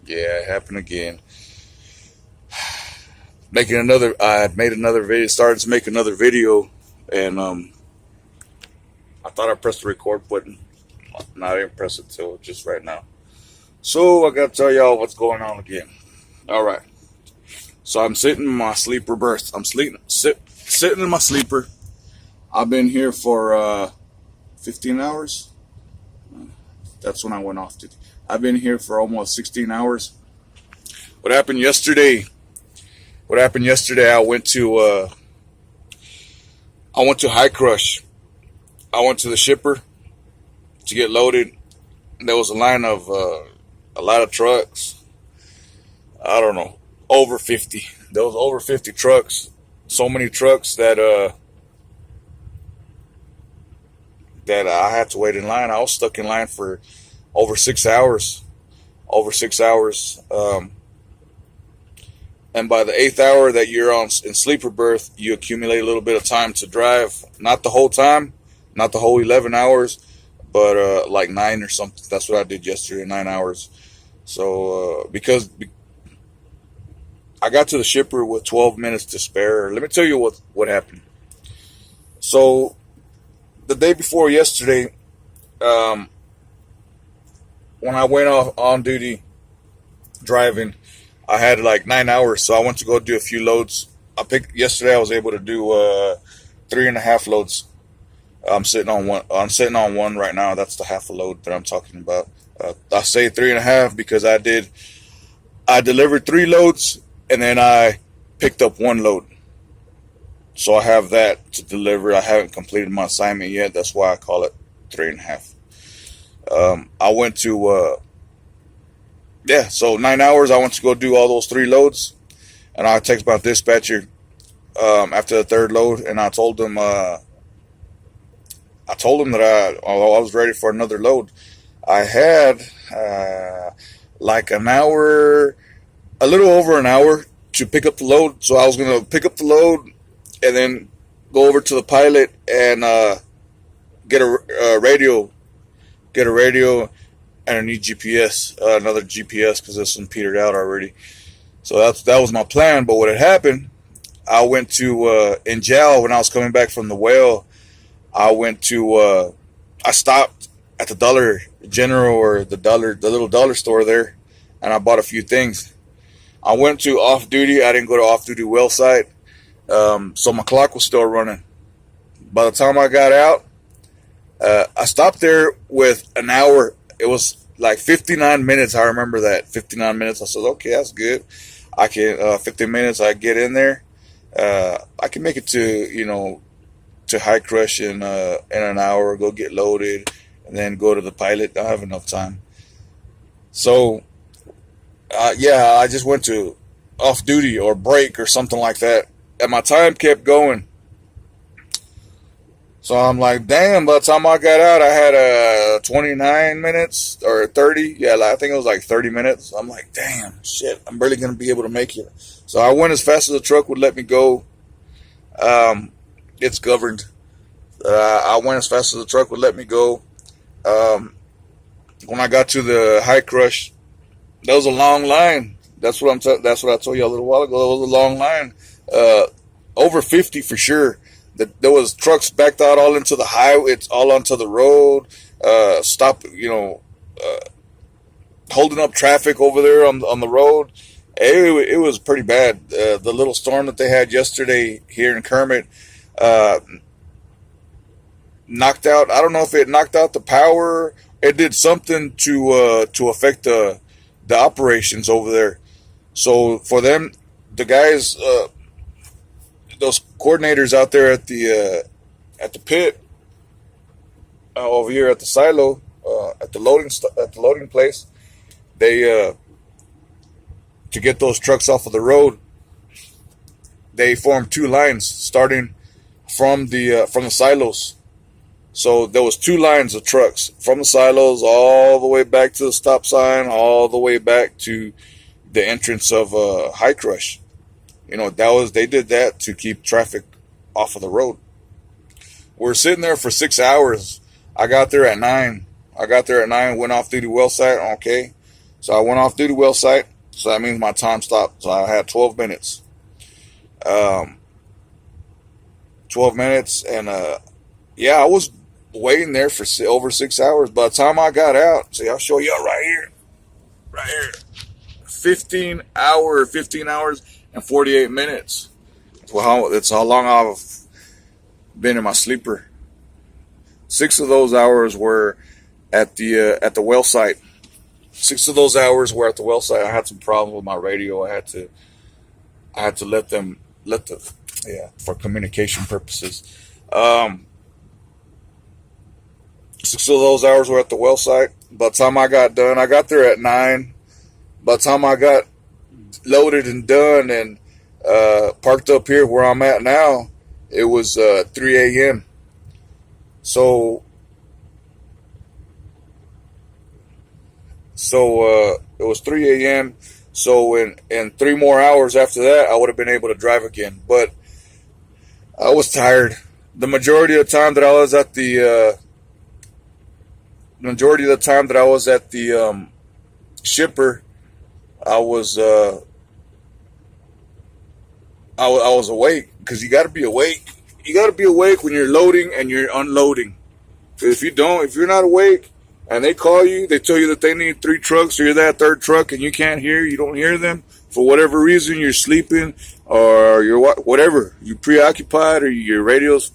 Yeah, it happened again. Making another, I had made another video, started to make another video, and I thought I pressed the record button. No, I didn't press it till just right now. So I gotta tell y'all what's going on again. All right. So I'm sitting in my sleeper berth. I'm sitting in my sleeper. I've been here for 15 hours. That's when I went off. I've been here for almost 16 hours. What happened yesterday? What happened yesterday? I went to High Crush. I went to the shipper to get loaded. There was a line of a lot of trucks. I don't know, over 50. There was over 50 trucks. So many trucks that I had to wait in line. I was stuck in line for over 6 hours. Over 6 hours. And by the eighth hour that you're on in sleeper berth, you accumulate a little bit of time to drive. Not the whole time, not the whole 11 hours, but like 9 or something. That's what I did yesterday, 9 hours. So because I got to the shipper with 12 minutes to spare. Let me tell you what happened. So the day before yesterday, um, when I went off on duty driving, I had like 9 hours, so I went to go do a few loads. I picked yesterday. I was able to do 3.5 loads. I'm sitting on one. I'm sitting on one right now. That's the half a load that I'm talking about. I say 3.5 because I delivered 3 loads and then I picked up 1 load. So I have that to deliver. I haven't completed my assignment yet. That's why I call it 3.5. I went to yeah. So 9 hours. I went to go do all those 3 loads, and I text my dispatcher after the third load, and I told him that although I was ready for another load, I had like an hour, a little over an hour to pick up the load. So I was gonna pick up the load and then go over to the pilot and get a radio, get a radio, and I need GPS, another GPS because this one petered out already. So that was my plan. But what had happened, I went to in jail when I was coming back from the whale. I went to I stopped at the Dollar General or the little dollar store there, and I bought a few things. I went to off duty. I didn't go to off duty well site, so my clock was still running. By the time I got out, I stopped there with an hour. It was like 59 minutes. I remember that 59 minutes. I said, okay, that's good. I can 15 minutes. I get in there. I can make it to High Crush in an hour. Go get loaded, and then go to the pilot. I have enough time. So yeah, I just went to off duty or break or something like that, and my time kept going. So I'm like, damn, by the time I got out, I had 29 minutes or 30. Yeah, I think it was like 30 minutes. I'm like, damn, shit, I'm barely going to be able to make it. So I went as fast as the truck would let me go. It's governed. I went as fast as the truck would let me go. Um, when I got to the High Crush, there was a long line. That's what I told you a little while ago. There was a long line, uh, over 50 for sure. There was trucks backed out all into the highway. It's all onto the road. Stop, holding up traffic over there on the road. It was pretty bad. The little storm that they had yesterday here in Kermit uh, knocked out. I don't know if it knocked out the power. It did something to affect the operations over there. So for them, the guys, those coordinators out there at the pit over here at the silo at the loading place, they to get those trucks off of the road, they formed 2 lines starting from the silos. So there was 2 lines of trucks from the silos all the way back to the stop sign, all the way back to the entrance of High Crush. They did that to keep traffic off of the road. We're sitting there for 6 hours. I got there at 9. Went off duty well site. Okay, So I went off duty well site. So that means my time stopped. So I had 12 minutes. Um, 12 minutes. And yeah, I was waiting there for over 6 hours. By the time I got out, see, I'll show you right here. Right here. 15 hours and 48 minutes. That's how long I've been in my sleeper. 6 of those hours were at the well site. 6 of those hours were at the well site. I had some problems with my radio. I had to let the yeah, for communication purposes. Um, 6 of those hours were at the well site. By the time I got done, I got there at 9. By the time I got loaded and done and parked up here where I'm at now, it was 3 a.m. So it was 3 a.m. So in 3 more hours after that, I would have been able to drive again. But I was tired. The majority of the time that I was at the shipper, I was I was awake because you got to be awake. You got to be awake when you're loading and you're unloading. If you're not awake, and they call you, they tell you that they need 3 trucks, or you're that third truck, and you don't hear them for whatever reason, you're sleeping, or you're whatever, you're preoccupied, or your radio's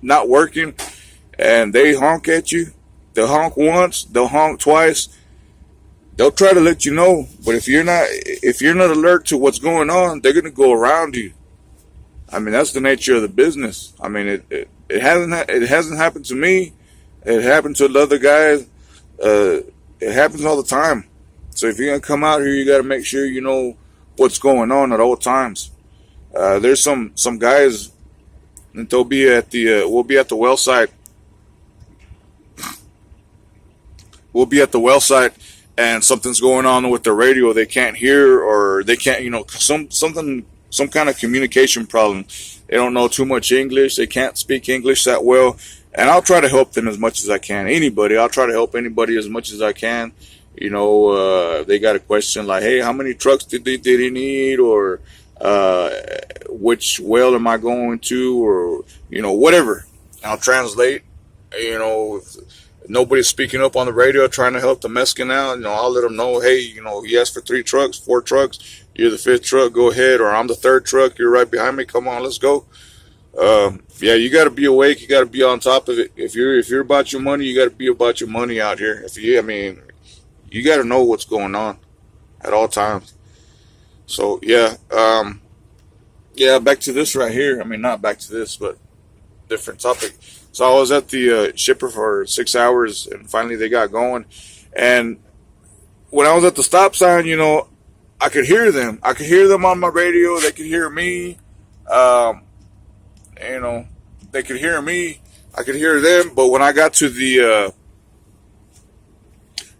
not working, and they honk at you. They'll honk once, they'll honk twice. They'll try to let you know, but if you're not alert to what's going on, they're gonna go around you. I mean, that's the nature of the business. I mean, it hasn't happened to me. It happened to the other guys. It happens all the time. So if you're gonna come out here, you got to make sure you know what's going on at all times. There's some guys, and they'll be at the we'll be at the well site. We'll be at the well site, and something's going on with the radio. They can't hear, or they can't, some kind of communication problem. They don't know too much English. They can't speak English that well. And I'll try to help them as much as I can. I'll try to help anybody as much as I can. They got a question like, hey, how many trucks did he need? Or which well am I going to? Or, whatever. I'll translate. If nobody's speaking up on the radio trying to help the Mexican out, I'll let them know, hey, he asked for 3 trucks, 4 trucks. You're the 5th truck, go ahead. Or I'm the 3rd truck, you're right behind me. Come on, let's go. Yeah, you got to be awake. You got to be on top of it. If you're about your money, you got to be about your money out here. You got to know what's going on at all times. So yeah, back to this right here. I mean, not back to this, but different topic. So I was at the shipper for 6 hours, and finally they got going. And when I was at the stop sign, I could hear them. I could hear them on my radio. They could hear me. They could hear me. I could hear them. But when I got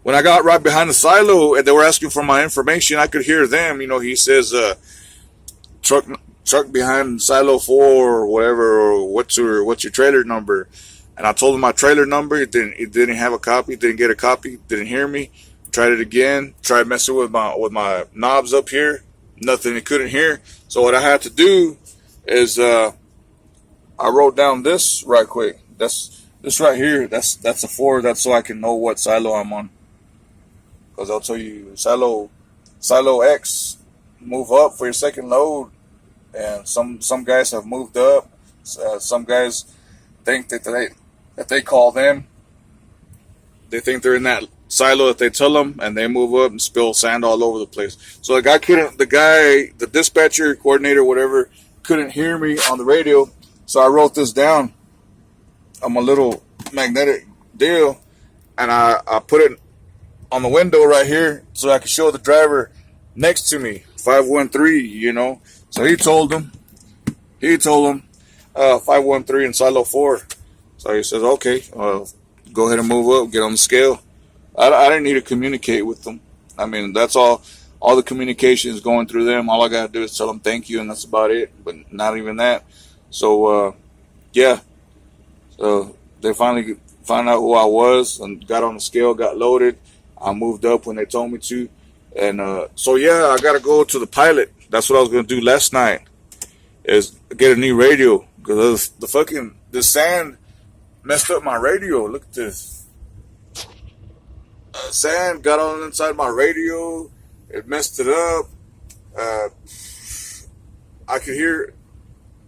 when I got right behind the silo and they were asking for my information, I could hear them. He says, truck behind silo 4 or whatever, or what's your trailer number? And I told him my trailer number. It didn't have a copy. Didn't get a copy. Didn't hear me. Tried it again. Tried messing with my knobs up here. Nothing. It couldn't hear. So what I had to do is I wrote down this right quick. This right here. That's a 4. That's so I can know what silo I'm on. Because I'll tell you, silo X, move up for your second load. And some guys have moved up. Some guys think that they call them. They think they're in that silo that they tell them, and they move up and spill sand all over the place. So the dispatcher, coordinator, whatever, couldn't hear me on the radio. So I wrote this down on my little magnetic deal, and I put it on the window right here so I could show the driver next to me, 513, So he told him 513 in silo 4. So he says, okay, go ahead and move up, get on the scale. I didn't need to communicate with them. I mean, that's all the communication is going through them. All I got to do is tell them thank you, and that's about it, but not even that. So, yeah. So they finally found out who I was and got on the scale, got loaded. I moved up when they told me to. And so yeah, I gotta go to the pilot. That's what I was gonna do last night. Is get a new radio because the sand messed up my radio. Look at this. Sand got on inside my radio. It messed it up. Uh, I could hear.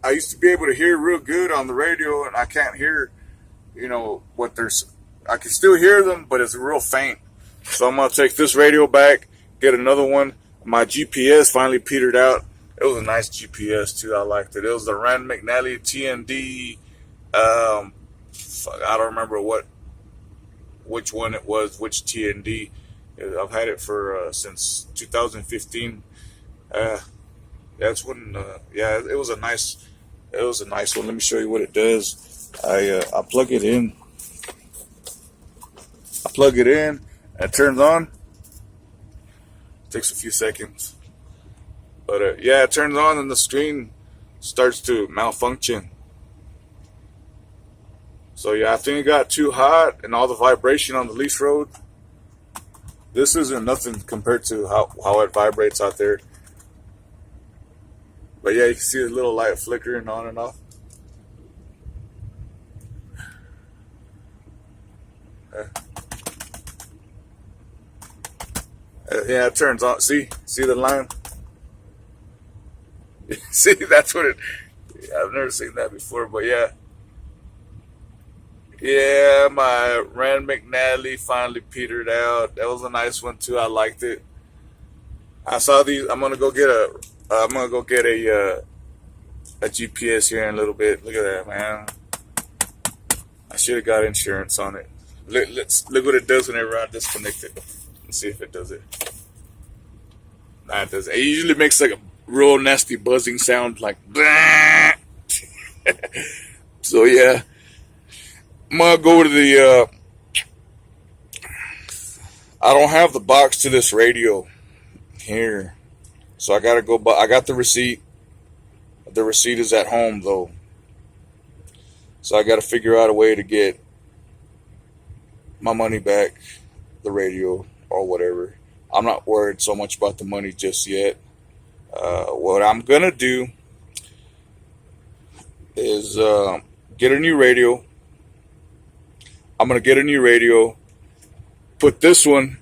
I used to be able to hear real good on the radio, and I can't hear. What there's. I can still hear them, but it's real faint. So I'm gonna take this radio back, get another one. My GPS finally petered out. It was a nice GPS too. I liked it. It was the Rand McNally TND. I don't remember which one it was, which TND. I've had it for since 2015. That's when. Yeah, it was a nice one. Let me show you what it does. I plug it in. It turns on. It takes a few seconds. But yeah, it turns on and the screen starts to malfunction. So yeah, I think it got too hot and all the vibration on the lease road. This isn't nothing compared to how it vibrates out there. But yeah, you can see the little light flickering on and off. Uh, yeah, it turns on. See the line? See, that's what it. I've never seen that before, but yeah. Yeah, my Rand McNally finally petered out. That was a nice one too. I liked it. I saw these. I'm gonna go get a GPS here in a little bit. Look at that, man. I should have got insurance on it. Look what it does whenever I disconnect it. Let's see if it does it. Nah, it doesn't. It usually makes like a real nasty buzzing sound, like. So yeah, I'm gonna go to the. I don't have the box to this radio here, so I gotta go. But I got the receipt. The receipt is at home though, so I gotta figure out a way to get my money back, the radio or whatever. I'm not worried so much about the money just yet. What I'm gonna do is get a new radio. I'm gonna get a new radio. Put this one.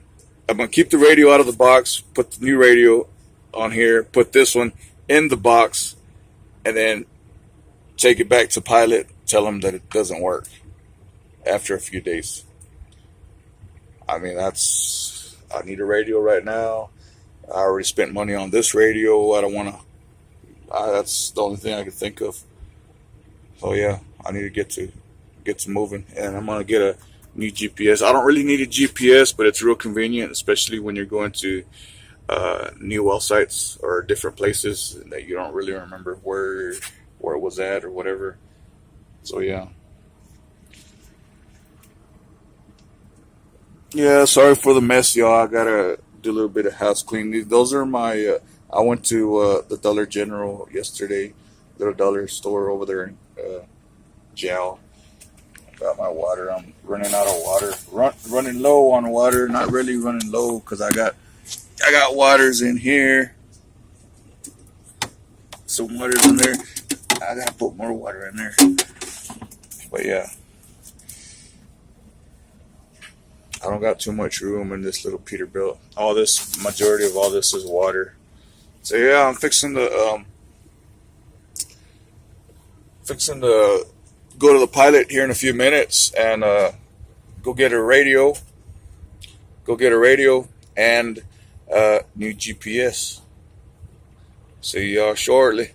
I'm gonna keep the radio out of the box. Put the new radio on here. Put this one in the box, and then take it back to Pilot. Tell them that it doesn't work after a few days. I mean, I need a radio right now. I already spent money on this radio. I don't want to. That's the only thing I can think of. So yeah, I need to get to moving, and I'm gonna get a new GPS. I don't really need a GPS, but it's real convenient, especially when you're going to new well sites or different places that you don't really remember where it was at or whatever. So yeah. Yeah, sorry for the mess, y'all. I gotta do a little bit of house cleaning. Those are my. I went to the Dollar General yesterday, little dollar store over there in Jowl. Got my water. I'm running out of water. Running low on water. Not really running low because I got waters in here. Some waters in there. I gotta put more water in there. But yeah. I don't got too much room in this little Peterbilt. Majority of all this is water. So yeah, I'm fixing to go to the Pilot here in a few minutes and go get a radio. And new GPS. See y'all shortly.